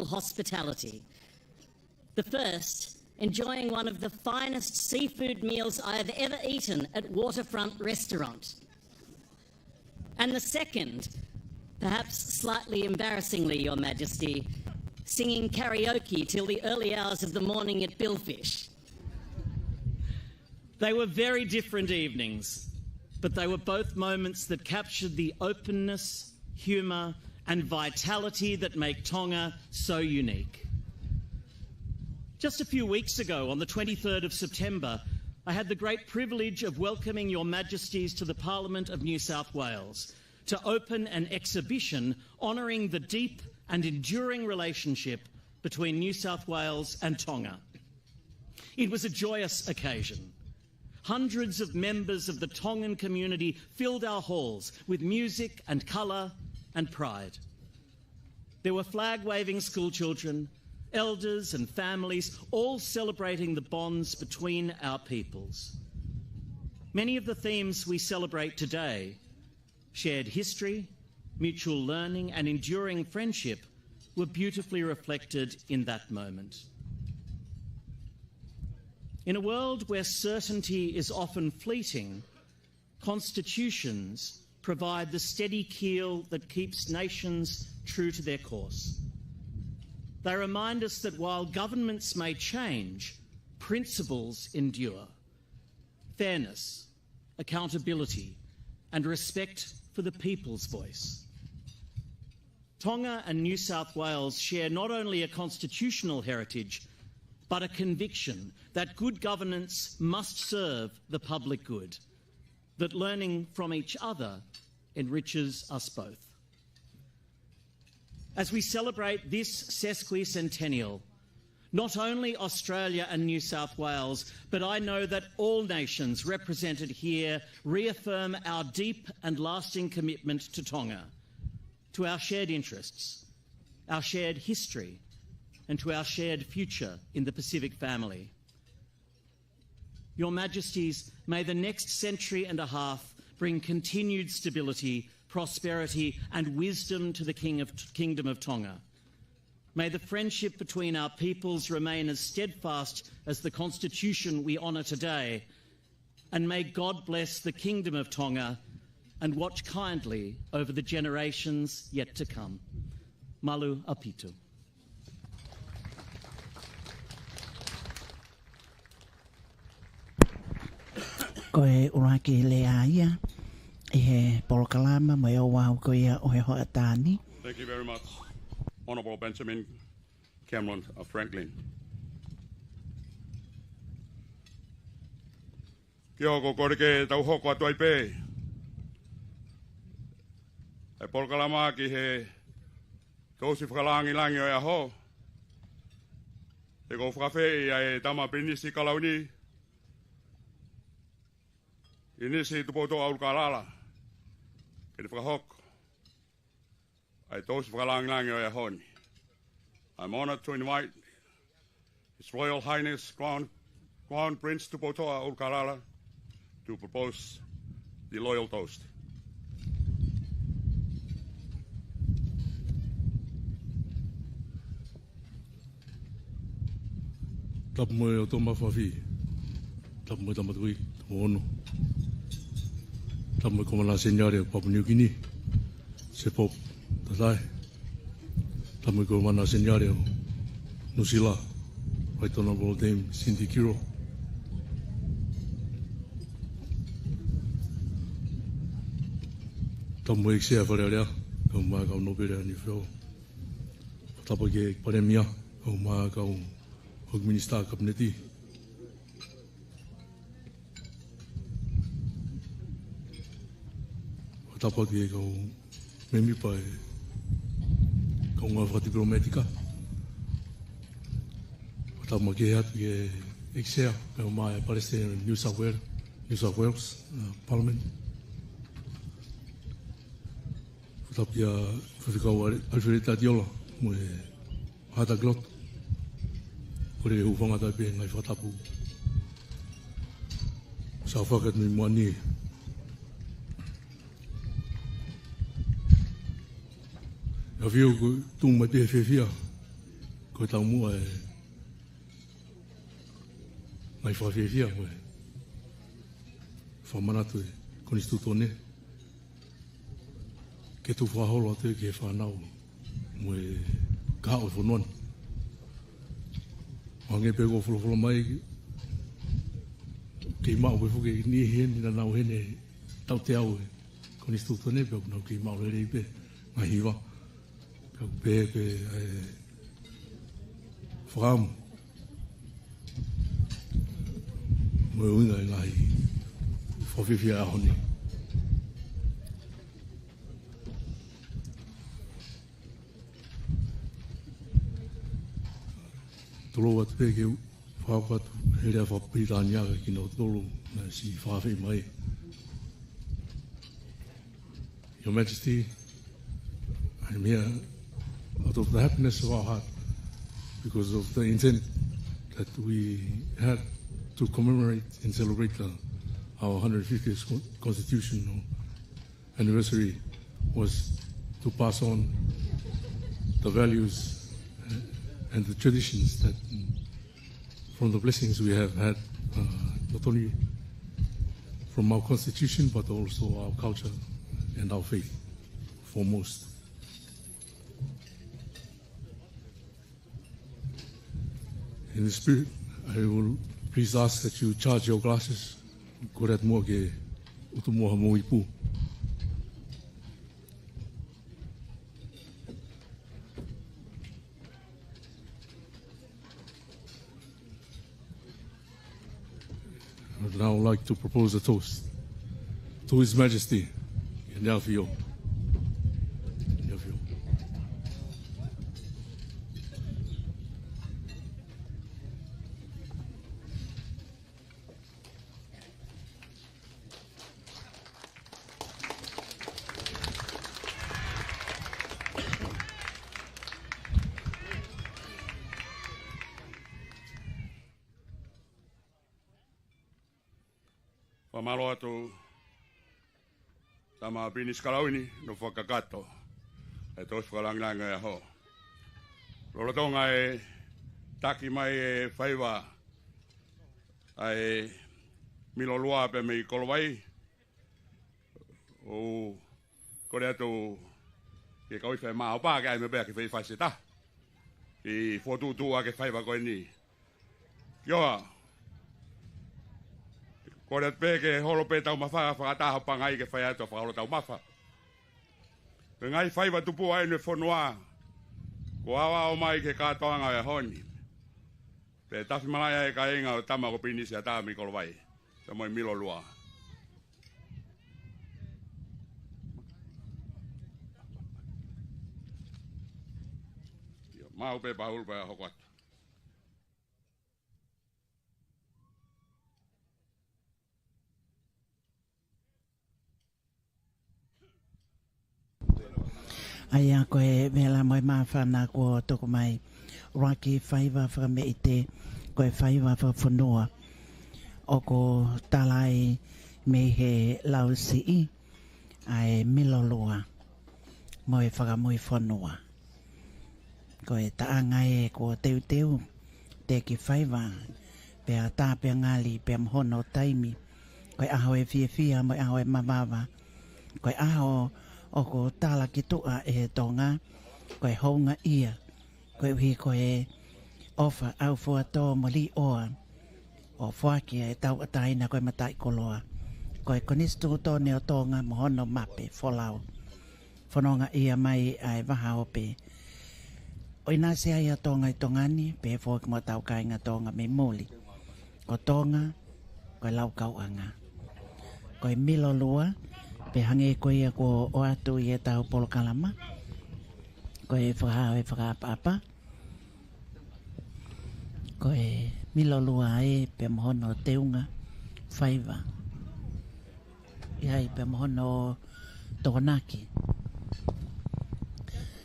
hospitality. The first, enjoying one of the finest seafood meals I have ever eaten at Waterfront Restaurant. And the second, perhaps slightly embarrassingly, Your Majesty, singing karaoke till the early hours of the morning at Billfish. They were very different evenings, but they were both moments that captured the openness, humour and vitality that make Tonga so unique. Just a few weeks ago, on the 23rd of September, I had the great privilege of welcoming Your Majesties to the Parliament of New South Wales to open an exhibition honouring the deep and enduring relationship between New South Wales and Tonga. It was a joyous occasion. Hundreds of members of the Tongan community filled our halls with music and colour and pride. There were flag-waving schoolchildren, elders and families, all celebrating the bonds between our peoples. Many of the themes we celebrate today, shared history, mutual learning and enduring friendship, were beautifully reflected in that moment. In a world where certainty is often fleeting, constitutions provide the steady keel that keeps nations true to their course. They remind us that while governments may change, principles endure. Fairness, accountability, and respect for the people's voice. Tonga and New South Wales share not only a constitutional heritage, but a conviction that good governance must serve the public good, that learning from each other enriches us both. As we celebrate this Sesquicentennial, not only Australia and New South Wales, but I know that all nations represented here reaffirm our deep and lasting commitment to Tonga, to our shared interests, our shared history, and to our shared future in the Pacific family. Your Majesties, may the next century and a half bring continued stability, prosperity and wisdom to the Kingdom of Tonga. May the friendship between our peoples remain as steadfast as the Constitution we honour today, and may God bless the Kingdom of Tonga and watch kindly over the generations yet to come. Malu apitu. Koe uraki leaia. Thank you very much, Honourable Benjamin Cameron of Franklin. Kia oko koreke tau hoko atuai pe. E polkalama ki he tausi whakalangi langi o aho. E ko whakawhi e tama pinisi kalauni. Inisi tupoto aurkalala. I'm honored to invite His Royal Highness Crown Prince Tupotoa Ulkalala to propose the loyal toast. Tapumoe o toma whawhi, tapumoe tamatui, tamu ono. Tapumoe komana senyare o Papua New Guinea, se pop, tatai. Tapumoe komana senyare o Nusila, Right Honourable Dame Cindy Kiro. Tapumoe eksea wharearea, kau maa kau noperea ni whio. Tapumoe ke paremia, kau maa kau Hog Minister Kabineti. Tapumoe ke kau memi pai kau ngā whakati diplomatika. Tapumoe ke hatu ke eksea, kau maa e Palestine New South Wales Parliament. Tapumoe ke whawhikau Alfreda Diola, mo e hata glot. Kore e uwhanga tai pe ngai whatapu. Sa whakat mi moani. Ia whio ku tung mai pe whiwhia. Ko tau mua e mai whawhiawhia mo e whamanatu e Konisitutone. Ke tu whaholo atu ke whanau mo e kao e whanuan. Wange pe ko whulawhula mai ke mao pe fuke ni hene na nau hene tau te au e Konisitutone pe nau ke mao rei pe ngai hiwa. Pe whakamu mo e unga e ngai whawhiwhia a honi. Tolo atu pe ke whakatu he rea whapiraniaga ki nau tolo na si whawhi mai. Your Majesty, I'm here out of the happiness of our heart because of the intent that we had to commemorate and celebrate our 150th constitutional anniversary was to pass on the values and the traditions that from the blessings we have had, not only from our constitution, but also our culture and our faith foremost. In the spirit, I will please ask that you charge your glasses. Koret mo ke utumoha mo ipu. I would now like to propose a toast to His Majesty, Nyafio. Pamalo atu tama pinis kalawini no whakakato e tos whalangnanga e ho. Rorotonga e taki mai e whaiwa ai milolua pe mei kolowai o kore atu ke kawai whai maa opa ke ai me bea ke whai whai seta i whotutua ke whaiwa koe ni kioa kore pe ke holo pe tau mawhaka whakataha pangai ke whai ato whakalo tau mawha. Pe ngai whaiwa tupu ai ne whonua ko awa o mai ke Katoanga e honi. Pe tafi malaya e ka inga o tama ko pinisi a taa mi kolowai. Te moi milo lua. Mau pe pahul pe hokot. Aia koe vela moi mawhana ko toko mai raki whaiva whakame i te koe whaiva whawhanua o ko talai me he lausi i ai milolua moi whakamui whanua koe taanga e ko teu teu te ki whaiva pe a tāpe ngali pe mhono taimi koe aho e fia moi aho e mamawa koe aho o ko tala ki tua e Tonga, koe honga ia, koe uhi koe ofa au fua tō mo li oa, o fuaki e tau ataina koe matai koloa, koe Konisitutone o Tonga mo hono mape, folau, whanonga ia mai ai waha ope. O ina se ai a Tonga i Tongani, pe fuaki mo tau kainga Tonga me muli, ko Tonga, koe lau kauanga, koe milolua, pe hange koe ia ko o atu i e tau polo kalama. Koe whakahau e whakapapa. Koe milolua e pe mohono teunga whaiva. Iai pe mohono tokonaki.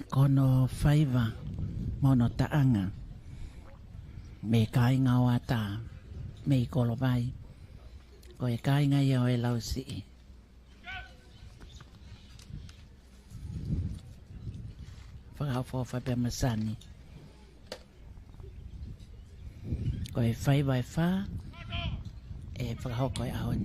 Kono whaiva mono taanga. Me kainga o ata. Me i kolowai. Koe kainga ia o e lausi i. Whakawhawha pe masani. ko e whai vai wha e whakahoko e ahon.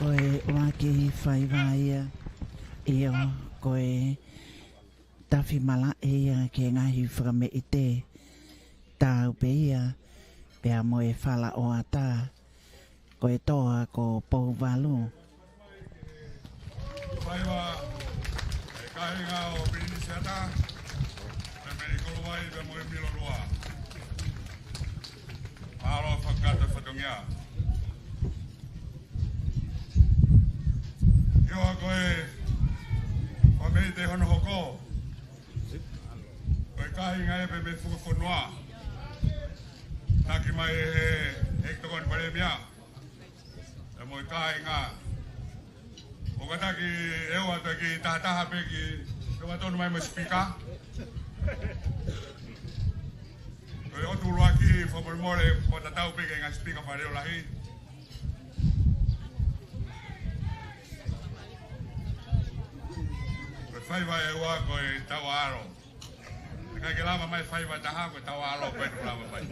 koe waki whaiwaia ia koe tawhi mala ia ke ngahi whakame i te tau pe ia pea mo e whala o ata koe toa ko pou walu. Whaiwa, e kahinga o Pinisiata, me meri kolowai me mo e milo loa. Alo whakata whatongia. Ioa koe, whamei te hono hoko. Koe kahinga e me whukakonua. Naki mai e tokon paremia. E mo e kahinga. O kataki ewa taki tahataha peki. Ke watonu mai mo spika. Koe otu luaki whamormore watatau peki nga spika whareo lahi. Whaiwa e ua koe tau aro. Kai ke lama mai whaiwa taha koe tau aro koe tu lama mai.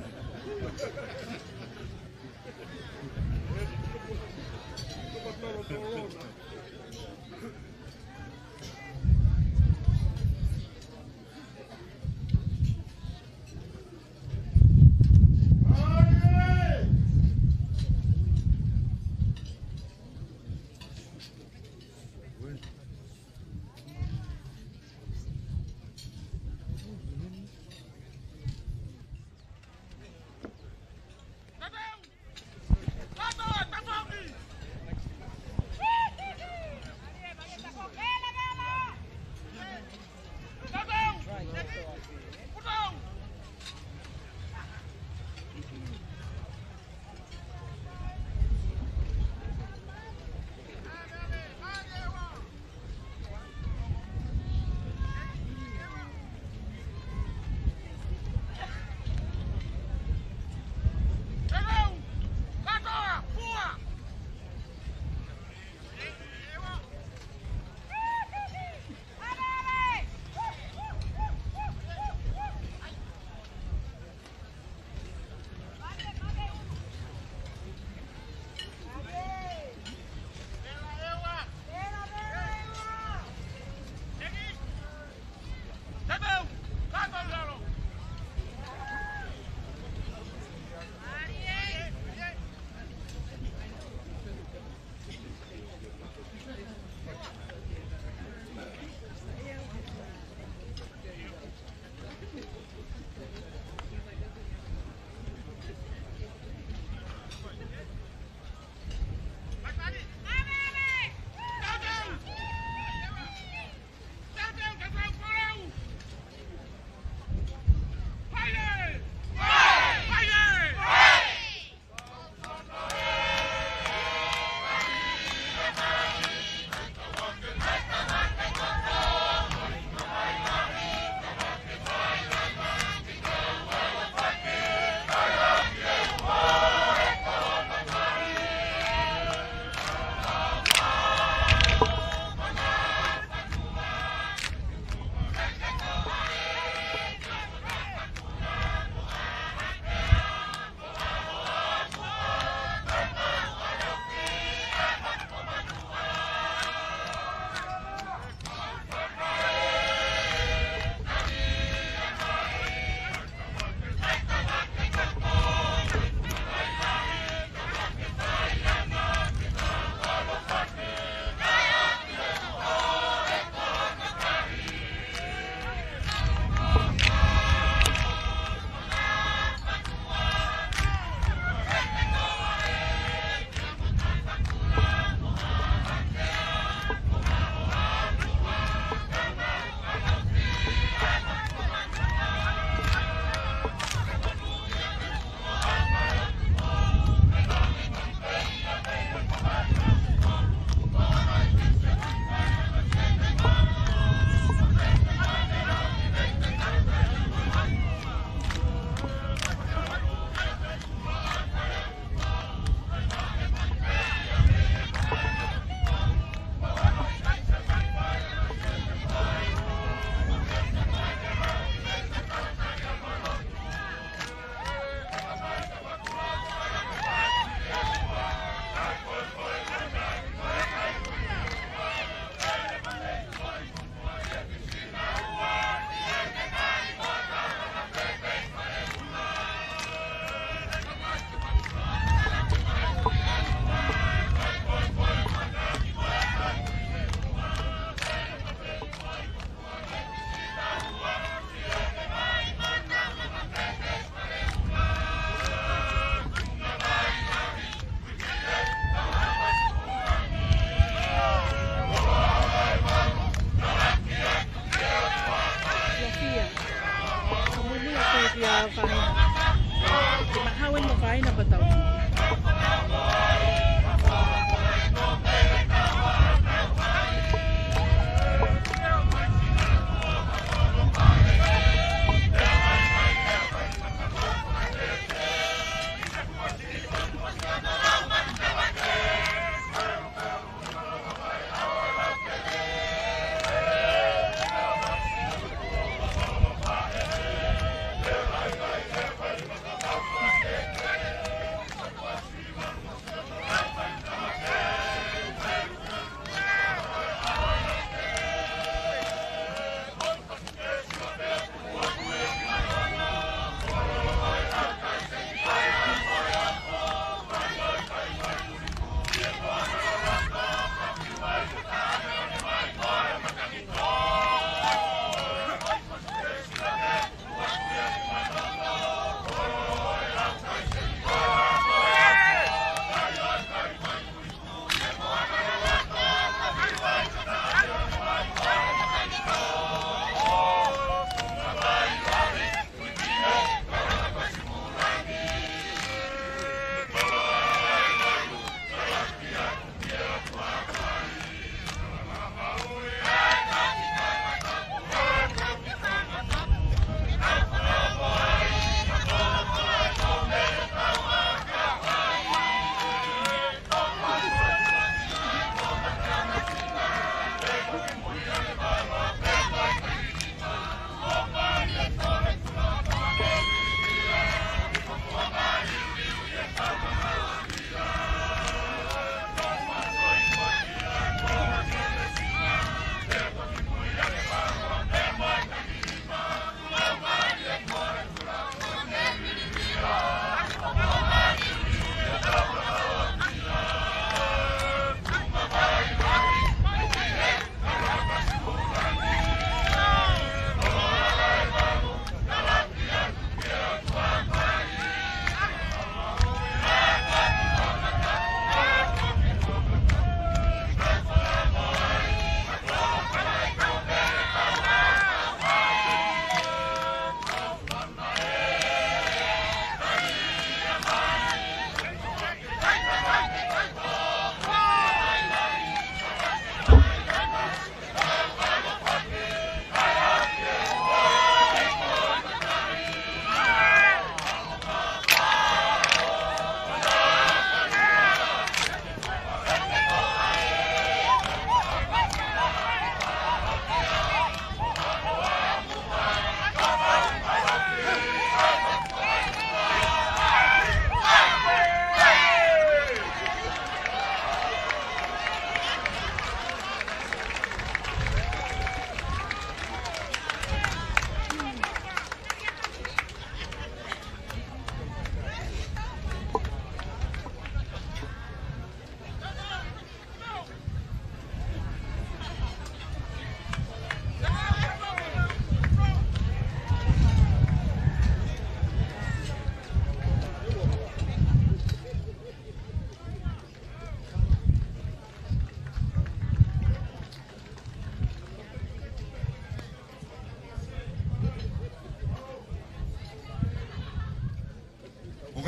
Mahawan mo kain na bataw.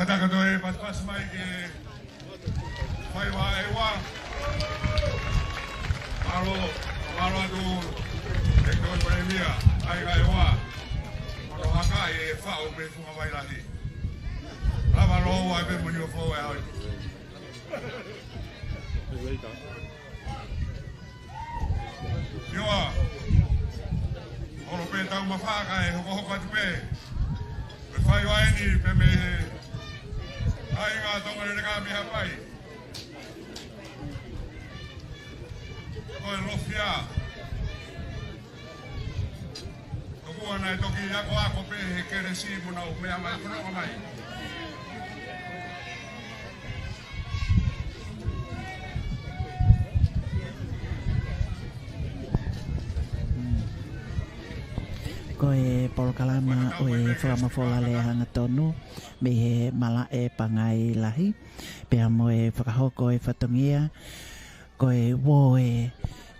Kataga doe pas mai ke mai wa ewa maro adu e ko ko mia ai ga ewa ro haka e fa o me fu mai lahi lava ro wa be mo ni fo wa yo oro pe tau ma fa ga e ho ko tu pe fai wa ni pe me ai nga tonga le ka mi hapai ko lofia ko ana to ki ya ko ako pe ke resibo na o me ama ko no mai ko e polkalama o e whakamafola le hanga tonu me he mala e pangai lahi pea mo e whakahoko e whatongia ko e wo e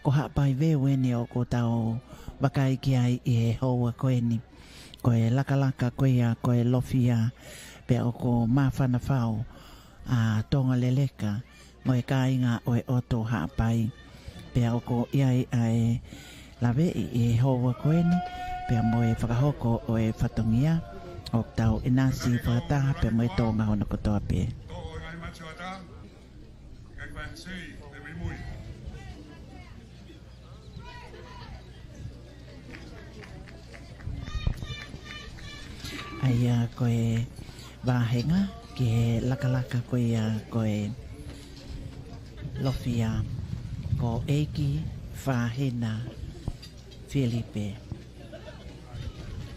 ko hapai vewe ni o ko tau wakaiki ai i he hoa koe ni ko e lakalaka koe a ko e lofia pe o ko mawhana whao a tonga leleka mo e kāinga o e oto haapai pe o ko iai ai lawe i hoa koeni pe mo e whakahoko o e whatongia o tau inasi whakataha pe mo e tonga hona kotoa pe. Ai koe wahenga ki he lakalaka koe lofia ko Eki Whahena Filipe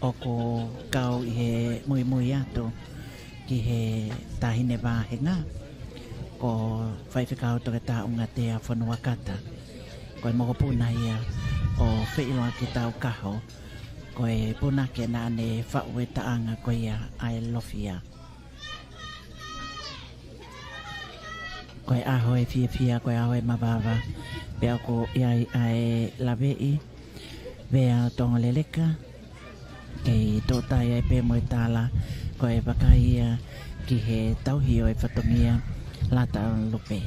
o ko kau i he mui ato ki he tahine wahenga ko whaiwhikau Tongatapu te a whanuakata koe moko puna ia o whiiloa ki tau kaho koe puna ke nane whaue taanga koe ia ai lofia. Koe aho e fia koe aho e mawawa pea ko iai ai lawei vea tonga leleka kei tōtai ai pe moe tala koe wakaia ki he tauhio e whatongia lata lupe.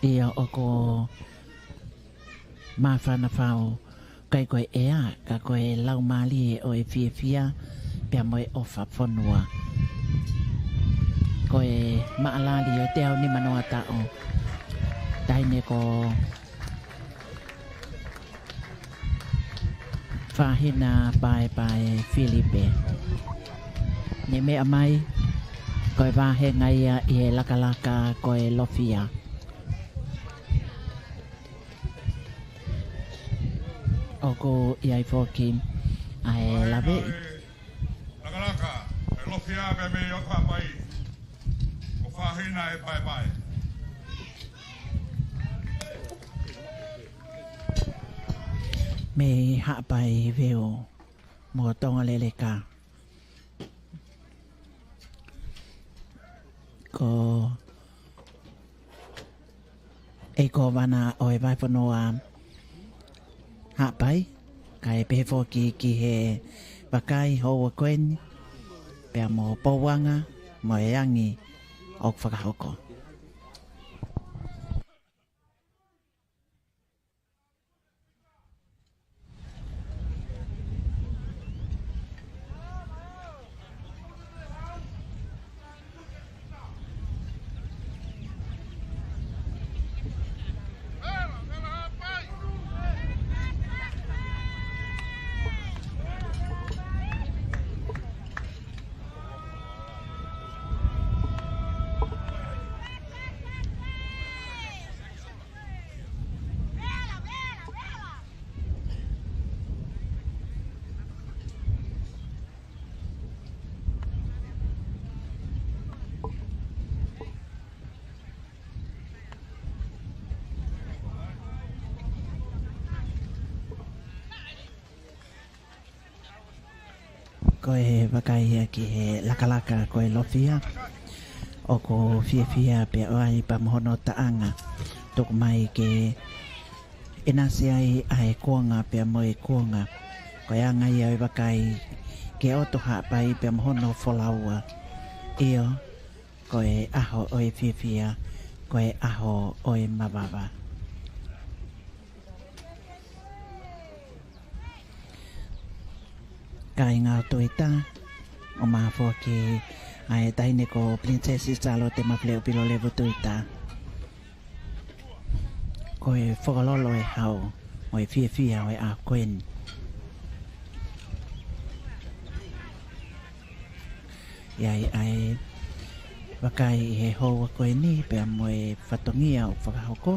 Ia o ko mawhana whao kai koe ea ka koe lau mali o e fia pea moe ofa whanua. Koe maalali o te au ni manoa tao. Taine ko Whahina pai Filipe. Ne mea mai koe wahenga ia i he lakalaka koe lofia. Oko iai whoki ai lawe. Lakalaka, e lofia pe me o kapai. O whahina e pai. Me hapai veo mo tonga leleka. Ko e ko wana o e vai whanoa hapai kai pe whoki ki he wakai hoa koeni pea mo pouanga mo e angi o whakahoko. Koe wakaia ki he lakalaka koe lofia o ko fia pe oai pa mohono taanga toku mai ke inasi ai kuanga pe moe kuanga koe anga ia wakai ke oto hapai pe mohono folaua io koe aho oe fia koe aho oe mawawa. Kai ngā toita o mawhua ki ai taine ko princesi salo te mawhleo pilo levo toita. Ko e whakalolo e hau o e fia o e a koen. Iai ai wakai he hoa koe ni pea mo e whatongia o whakahoko.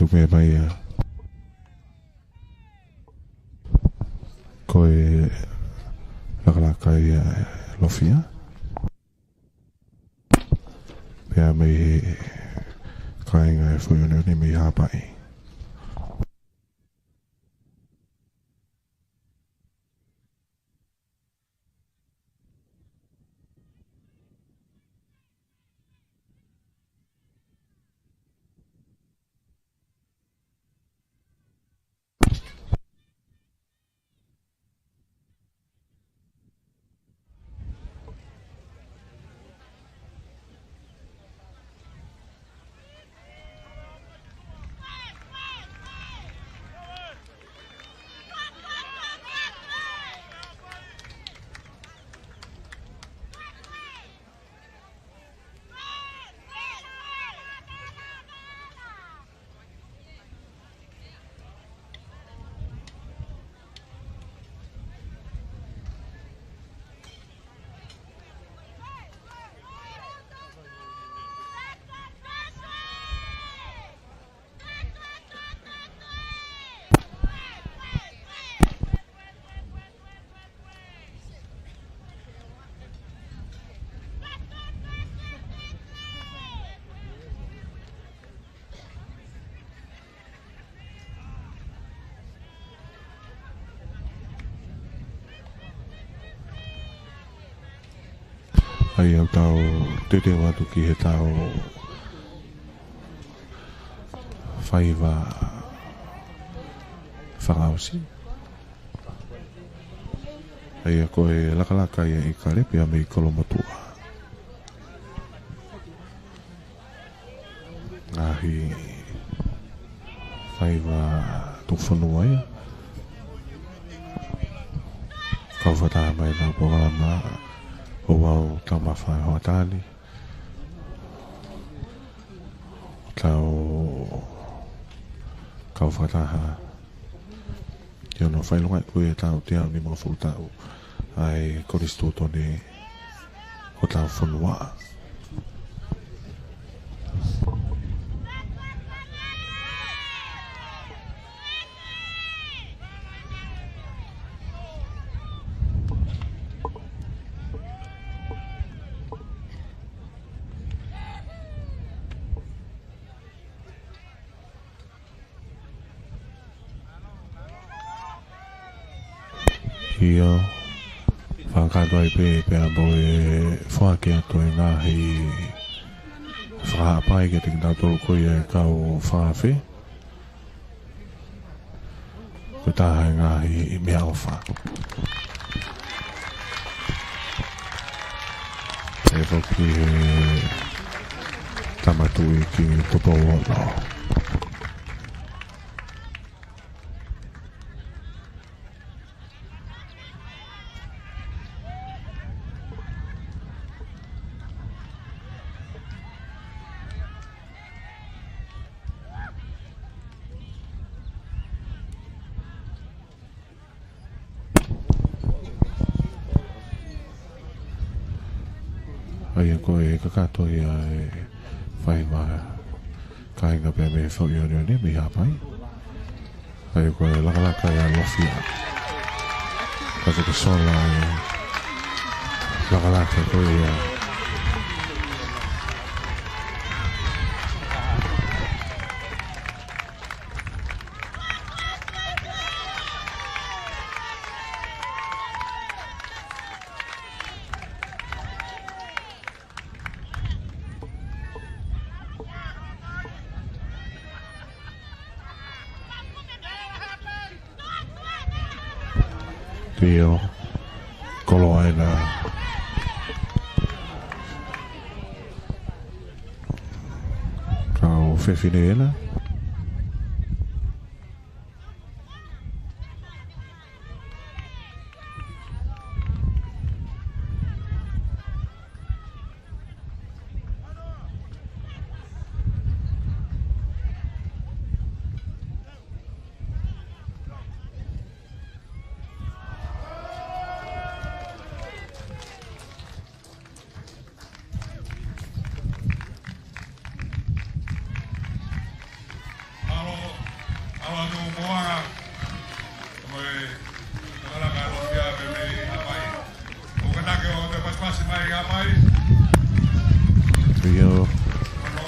tu me mai koe lakalaka ia lofia pea mai kainga e whuione ni mi hapai ai au tau te watu ki he tau whaiva whangausi ai a koe lakalaka ia i kare pia me i kolomotua ngahi whaiva tuwhanua ia kau whataa mai nā pōkalama o wau tau mawhai hoa tāni tau kau whataha te ono whailonga i koe tau te au ni mga whultau ai Konisitutone o tau whanua Io whakado ai pe ambo e whake ato e ngahi whaapai ke te kitau koe e kau whaafe ko taha e ngahi i mea ofa e whoki e tamatu i ki topo ono ai koe kakato ia e whaiva kainga pe me whauione mi hapai ai koe lakalaka ia lofia kato ke sola e lakalaka koe ia Tio kolo aina kau whewhineela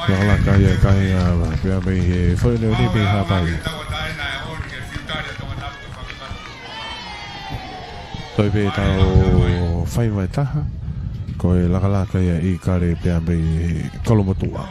Laka kaya kaya pia me he foi no ni be hapai. Toi be tau fai vai taha. Ko e laka kaya I kare pia me kolomotua.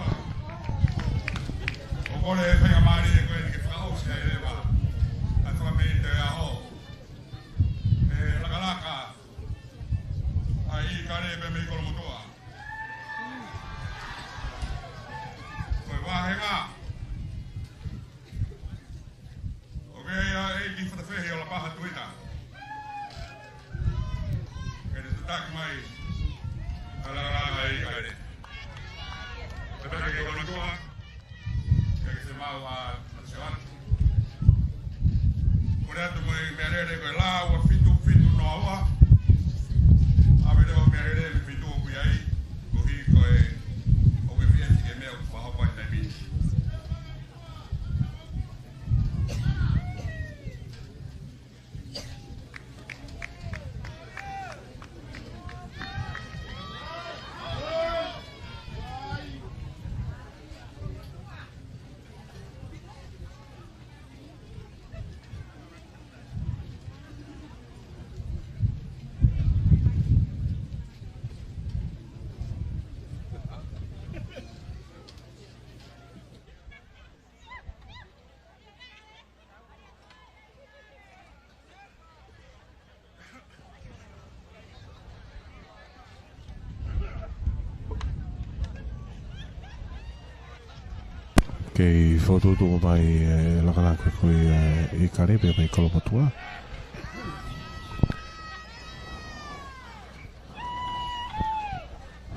Kei foto tu mai laka koe I kare pe mai kolomotua.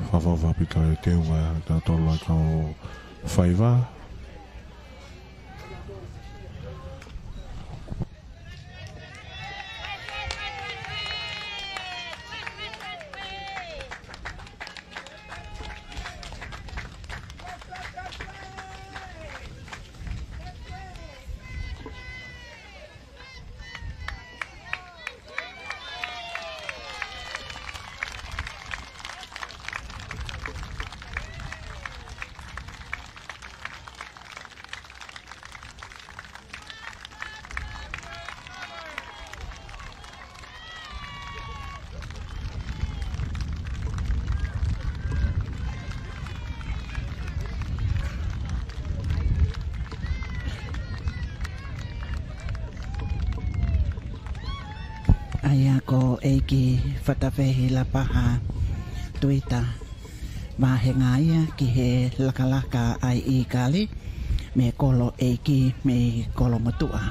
Whawhawa pita e te unga ta tola kau whaiva. Aia ko eiki whakawhehi la paha tuita mahenga ia ki he lakalaka ai I kali me kolo eiki me kolo matua.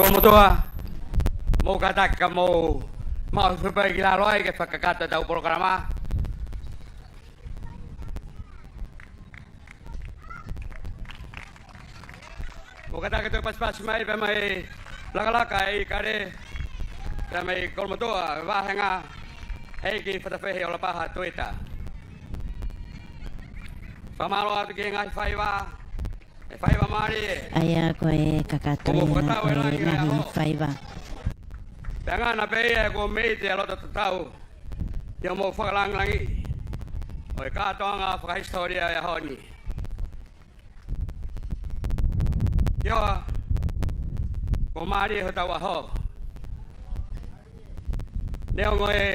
ko motoa mo kataka mo mau super gila loi ke fakakata tau programa mo kataka tu pas mai pa mai laka kare pa mai ko motoa va hanga ki fata fe ola paha tuita pamalo atu ke ngai faiva mari aya koe kakatoia na koe nahi whaiva. Panga na pei ko meite alo tau. Ia mo whakalangi. O Katoanga whakahistoria e honi. Ia ko mari ho tau aho. Neo ngoe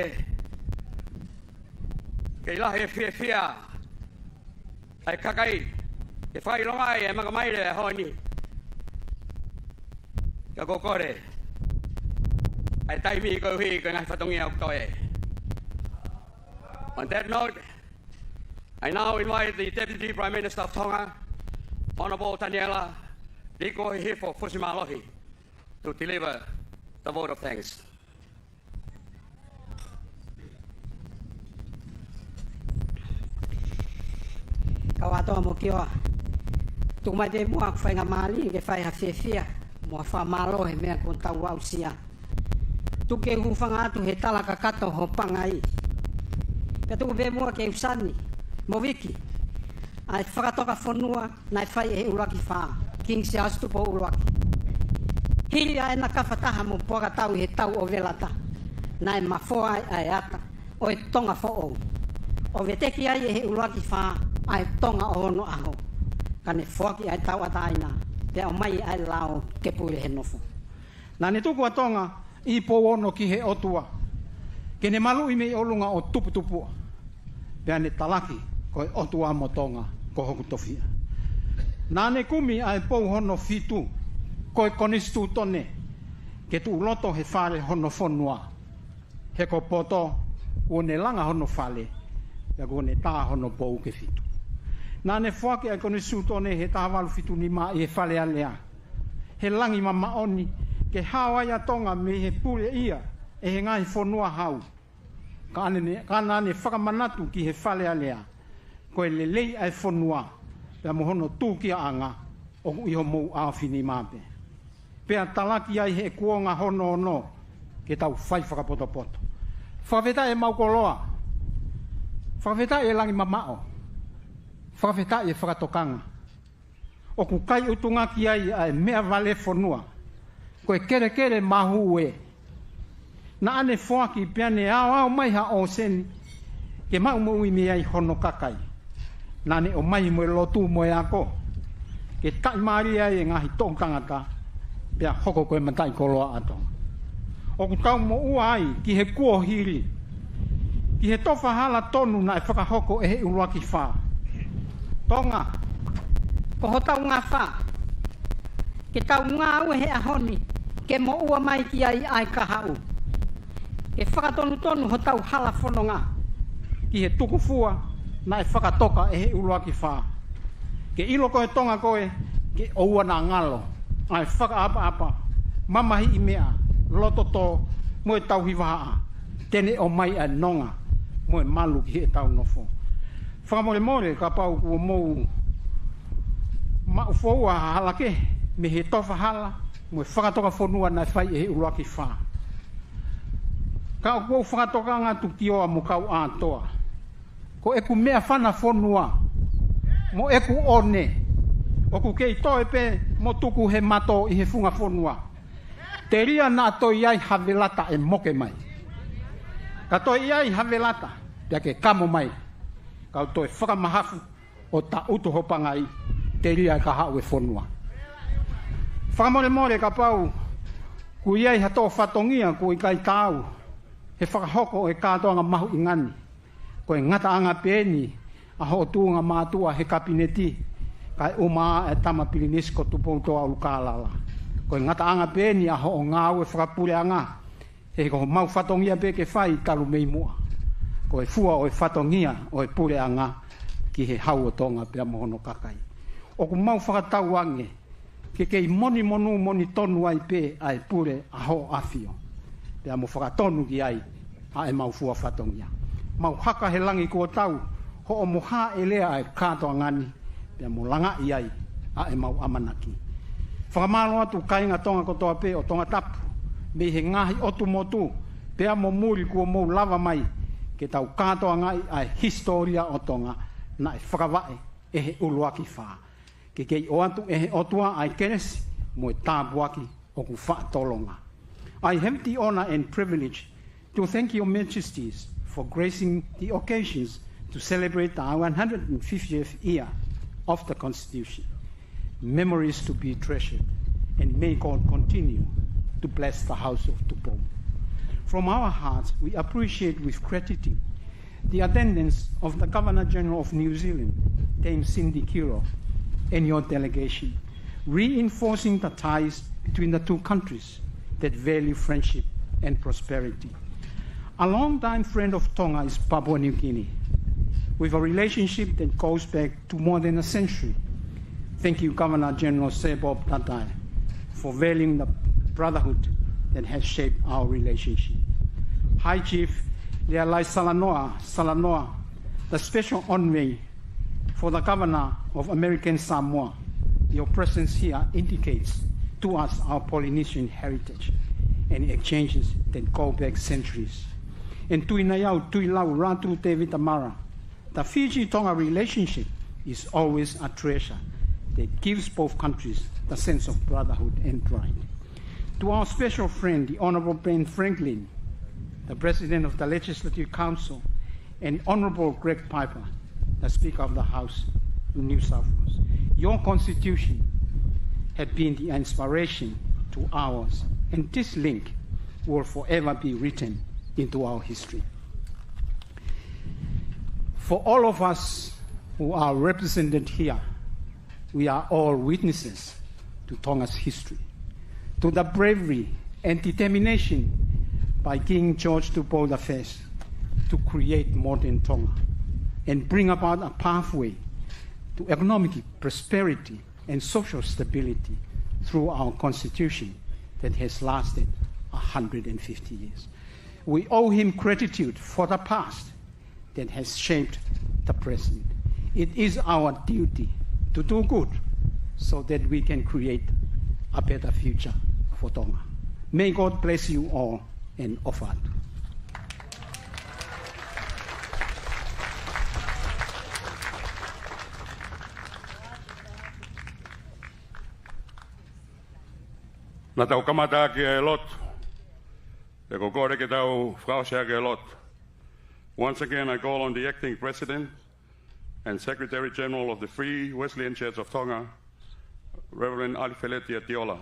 ke ilahi fia ai kakai ke fai longa e maka mai le honi ka kokore ai tai mi ko hi ka ngai fatongi au toe. On that note, I now invite the Deputy Prime Minister of Tonga, Honourable Taniela Riko here for Fusimalohi to deliver the vote of thanks. Kawatoa mo kioa. Tuma de mua fai ngamali ke fai hafefia mo fa malo he mea kon tau ausia. Tu ke hufanga tu he tala kakato ho pangai. Pe tu be mua ke usani mo wiki. Ai whakatoka whanua nai whai e uraki wha. King se astu po uraki. Hiri ai na kawhataha mo poka tau he tau o velata. Nai mafoa ai ata o e tonga fo'o. O veteki ai he uraki wha ai tonga o hono aho. Kane whaki ai tau ataina. Pea o mai ai lao ke pule he nofo. Nane tuku a Tonga I po ono ki he otua. Ke ne malu I mei olunga o tupu. Pea ne talaki ko e otua mo Tonga ko hoku tofia. Nane kumi ai pou hono fitu ko e Konisitutone ke tu loto he whare hono whonua. He ko poto o ne langa hono whale pea ko ne tā hono pou ke fitu. Nane whake ai Konisitutone he tāwalu fitu ni ma I he whale alea. He langi mama oni ke hawai a Tonga me he pule ia e he ngai whonua hau. Ka nane whakamanatu ki he whale alea. Ko e lelei ai whonua pea mohono tūki a anga o iho mou awhini mape. Pea talaki ai he kuonga hono ono ke tau whai whakapoto. Whaweta e maukoloa. Whaweta e langi mamao. Whaweta e whakatokanga. O ku kai utunga ki ai ai mea vale whonua. Ko e kere mahu e. Na ane whaki piane au mai ha o seni. Ke mau mo I me ai hono kakai. Nane o mai mo lotu mo e ako. Ke tai maari ai e ngahi tong tangata. Pea hoko koe matai koloa ato. O ku tau mo ua ai ki he kuo hiri. Ki he tofa hala tonu na e whakahoko e he uruaki wha. Tonga. Ko ho tau ngā wha. Ke tau ngā ue he ahoni. Ke mo ua mai ki ai kahau. Ke whakatonu ho tau hala whanonga. Ki he tuku fua na e whakatoka e he uruaki wha. Ke ilo koe Tonga koe ke oua na ngalo. Ai whakaapa. Mamahi I mea. Lototo mo e tau hiwaha. Tene o mai a nonga. Mo e malu ki he tau nofo. Whakamore ka pau kua mou maufou a halake me he tofa hala mo e whakatoka whonua na whai e he uruaki wha. Ka o kou whakatoka ngatu ki oa mo kau atoa. Ko eku mea whana whonua mo eku one. O ku kei toe pe mo tuku he mato I he funga whonua. Te ria na toi ai havelata e moke mai. Ka toi ai havelata pia ke kamo mai. Kau toi whakamahafu o ta utu hopangai te ria ka hau e whonua. Whakamore ka pau ku iai hato whatongia ku I kai tau he whakahoko e Katoanga mahu I ngani. Ko e ngata anga pēni a ho tūnga mātua he kapineti kai uma e tama pilinesko tupoutoa o lukalala. Ko e ngata anga pēni a ho o ngāu e whakapure anga he ko mau whatongia pe ke whai talu mei mua. Ko e fua o e whatongia o e pure anga ki he hau o Tonga pia mohono kakai. O ku mau whakatau ange ke kei moni tonu ai pe ai pure a ho afio. Pea mo whakatonu ki ai a e mau fua whatongia. Mau haka he langi kua tau ho o moha e lea ai kātoa ngani pea mo langa i ai a e mau amanaki. Whakamalo atu kainga tonga kotoa pe o Tongatapu me he ngahi otu motu pea mo muri kua mou lava mai ke tau kātoa ngai ai historia o Tonga na e whakawae e he uluaki whaa. Ke kei o atu e he otua ai kenesi mo e tāpuaki o ku whaatolonga. I have the honor and privilege to thank your majesties for gracing the occasions to celebrate our 150th year of the Constitution. Memories to be treasured, and may God continue to bless the House of Tupou. From our hearts, we appreciate with gratitude the attendance of the Governor-General of New Zealand, Dame Cindy Kiro, and your delegation, reinforcing the ties between the two countries that value friendship and prosperity. A long-time friend of Tonga is Papua New Guinea, with a relationship that goes back to more than a century. Thank you, Governor-General Sebob Tatai, for valuing the brotherhood that has shaped our relationship. High Chief Lealai Salanoa, the special envoy for the Governor of American Samoa, your presence here indicates to us our Polynesian heritage and exchanges that go back centuries. And tui na iau, tui lau rātu te vitamara, the Fiji-Tonga relationship is always a treasure that gives both countries the sense of brotherhood and pride. To our special friend, the Honourable Ben Franklin, the President of the Legislative Council, and Honourable Greg Piper, the Speaker of the House in New South Wales, your Constitution had been the inspiration to ours, and this link will forever be written into our history. For all of us who are represented here, we are all witnesses to Tonga's history, to the bravery and determination by King George Tupou I to create modern Tonga and bring about a pathway to economic prosperity and social stability through our Constitution that has lasted 150 years. We owe him gratitude for the past that has shaped the present. It is our duty to do good so that we can create a better future for Tonga. May God bless you all and offer. Na tau kamata ki e lot. E ko kore ke tau whakaosea ke lot. Once again, I call on the Acting President and Secretary General of the Free Wesleyan Church of Tonga, Reverend Alifeletia Tiola,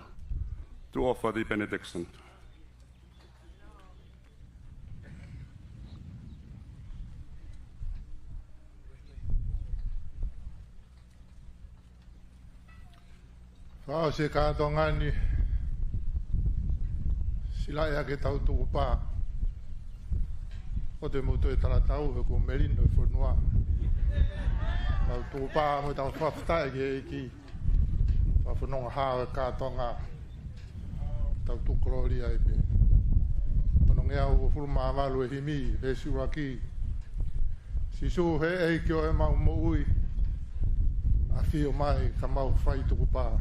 to offer the benediction. Whaose Katongani, sila ea ke tau tuku pā. O te mutu e taratau he ko merino e whanua. Tau tuku pā mo tau whaftai ke eki. Whawhanonga hāwe Katonga. Tau tukurori ai pe. Anong ea o whuruma avalu e himi, he suraki. Sisu he eikio e mau mo ui. A whio mai ka mau whai tuku pā.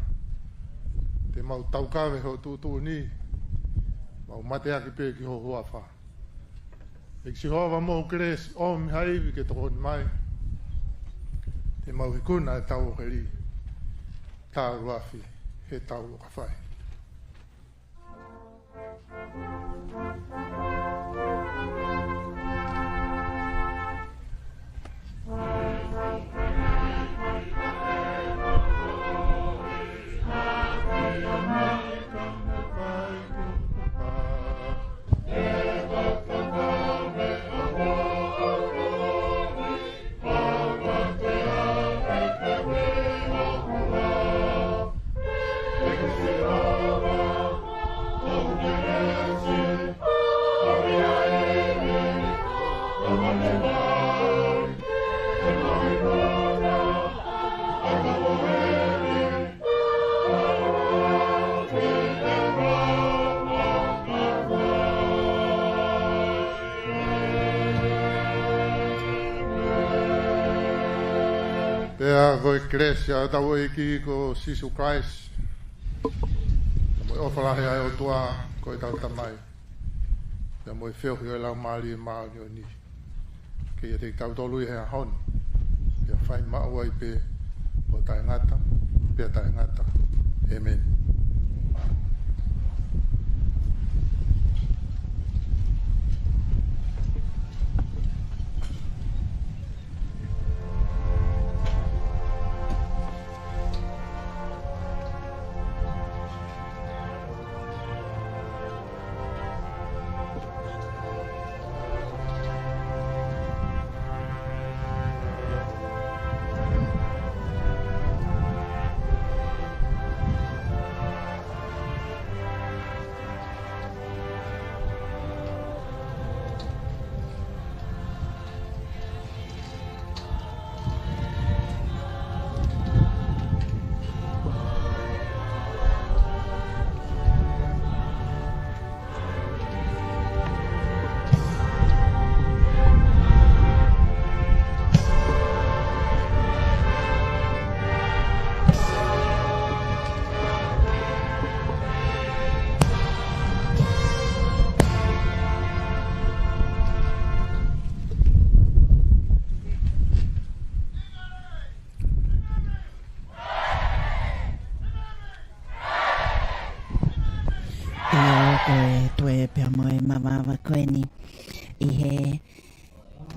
Te mau taukawe ho tūtū ni. Mau mate aki pe ki ho hoa wha. E si hoa mo kres o mi haiwi ke toko ni mai. Te mau hikuna e tau heri. Tā ruafi he tau ka whai. Thank you. Pea ko iglesia tau iki ko Jesus Christ. Mo ofalahe ai o tua ko tau tamai. Ya mo feo yo la mali ma yo ni. Ke te tau tolu he hon. Ya fai ma wai pe o tai ngata. Pe tai ngata. Amen. Koeni I he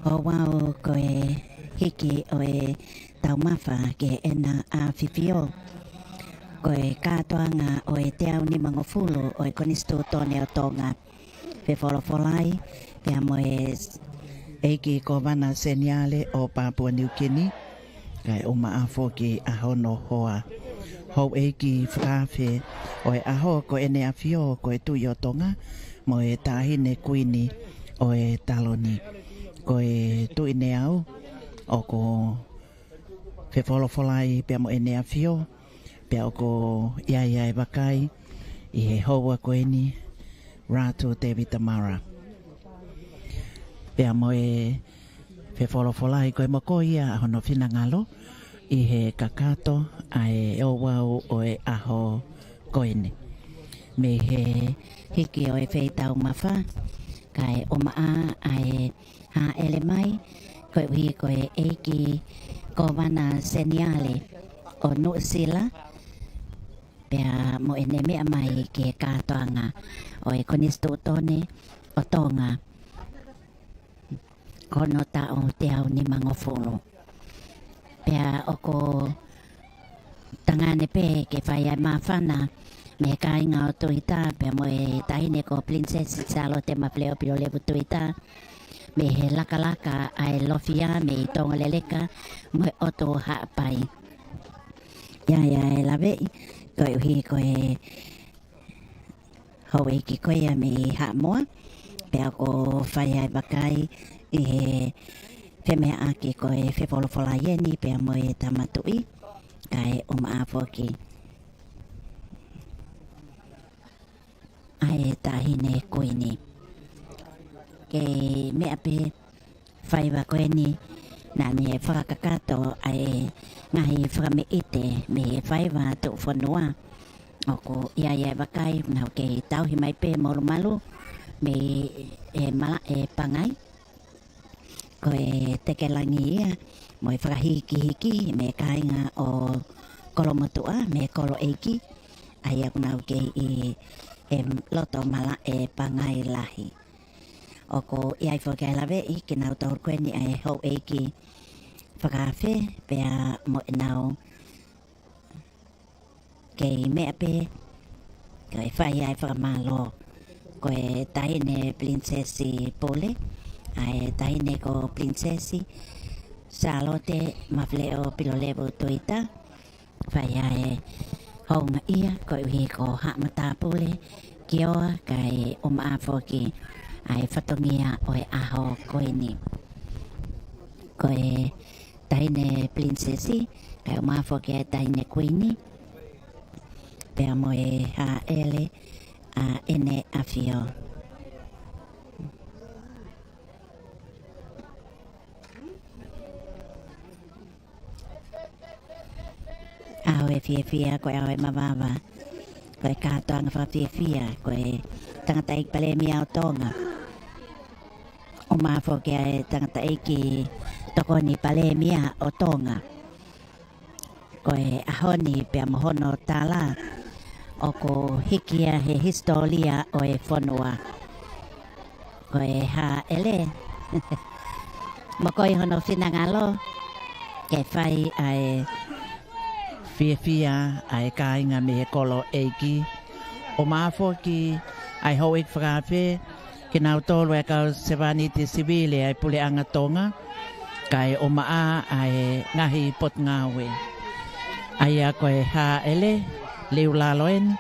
o wau koe hiki o e taumawha ke ena a whiwhio koe Katoanga o e te au ni mangofulu o e Konisitutone o Tonga pe wholofolai pia mo e eiki ko wana seniale o Papua New Guinea kai o maafo ki ahono hoa hou eiki whakawhi o e aho ko ene a whio ko e tui o Tonga mo e tahine kuini o e taloni ko e tui ne au o ko whewholofolai pia mo ene a whio pia o ko iai wakai I he hoa ko eni rātou David Tamara pia mo e whewholofolai ko e moko ia ahono whina ngalo I he kakato ai o wau o e aho koene me he hiki o e wheitau mawha kai o maa ai ha ele mai ko e hui ko e eiki ko wana seniale o Nuku'alofa pia mo e ne mea mai ke Katoanga o e Konisitutone o Tonga kono tau te au ni mangofulu pia o ko tangane pe ke whai ai mawhana me kainga o tuita pia mo e tahine ko princess salo te mawleo pilo levu tuita me he laka ai lofia me I tonga leleka mo e oto haapai ia e lawe ko e uhi ko e hau eki ko ia me haamoa pia ko whai ai bakai I he whemea aki ko e whewholofola ieni pia mo e tamatui kai o maafo ki ai tahine koini ke mea pe whaiwa koeni na me whakakato ai ngahi whakame ite me whaiwa tu whanua o ko ia wakai nau ke tauhi mai pe molu malu me e mala e pangai ko e tekelangi ia mo e whakahiki me kainga o kolomotua me kolo eiki ai aku nau ke I e loto mala e pangai lahi o ko iai whakai lawe I ke nau taur koeni ai hau eiki whakawhi pia mo e nau ke mea pe ko e whai ai whakamalo ko e tahine princessi pole ai tahine ko princessi salote mawleo pilolevo tuita whai ai honga ia ko I ko haamata pule kioa kai o maafo ki ai whatongia o e aho koeni ko e tahine princessi kai o maafo ki ai tahine kuini pia mo e ha ele a ene afio awe fia koe awe mawawa koe katoanga wha fia koe tangata ik pale mia o Tonga o mafo ke ai tangata iki toko ni pale mia o Tonga koe ahoni pia mohono tala o ko hikia he historia o e whanua koe ha ele makoi hono whinangalo ke whai ai Fia ai kāinga me he kolo eiki. O mafo ki ai hau ik whakawhe ki nau tolu e kau sewani te sivile ai pule anga Tonga. Kai o maa ai ngahi pot ngawe. Ai a koe ha ele liu laloen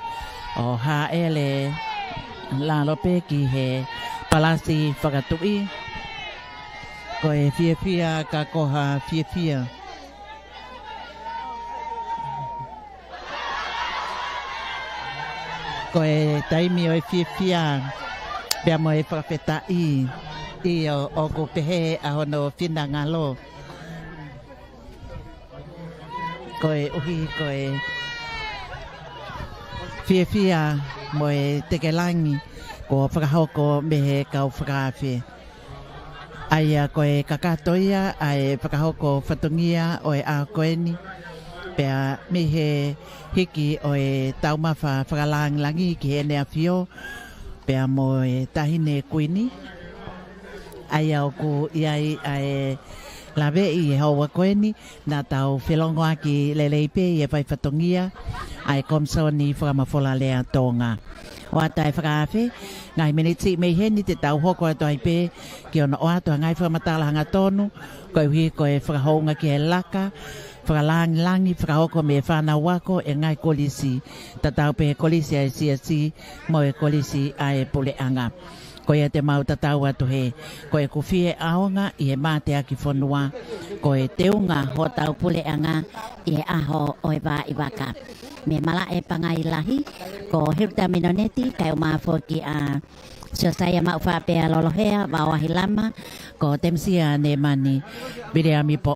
o ha ele lalope ki he palasi whakatui. Koe fia ka koha fia. Koe taimi o e fia pia mo e whakawheta i o ko pehe a hono whinangalo. Koe uhi koe fia mo e tekelangi ko whakahoko me he kau whakawhe. Aia koe kakatoia ai whakahoko whatungia o e a koeni. Pea me he hiki o e taumawha whakalangi ki he nea whio. Pea mo e tahine kuini. Aia o ku iai ai lawe i e haua koeni. Nā tau whelongoa ki leleipe i e whaifatongia. Ai komsoni whakamafola lea Tonga. O atai whakawhe, ngai meniti mei heni te tau hoko ato ai pe ki ona o ato ngai whakamatala hanga tonu. Koe hui koe whakahounga ki he laka. Whakalangi, whakahoko me whanau wako e ngai kolisi. Tatau pe kolisi ai siasi mo e kolisi ai puleanga. Koe te mau tatau atu he. Koe kufie aonga i he mate aki whanua. Koe teunga ho tau puleanga i he aho o e wā i waka. Me mala e pangai lahi. Ko hirta minoneti kai o mafo ki a Sosaya mau whapea lolohea, wawahi lama. Ko temsia ne mani. Bire ami po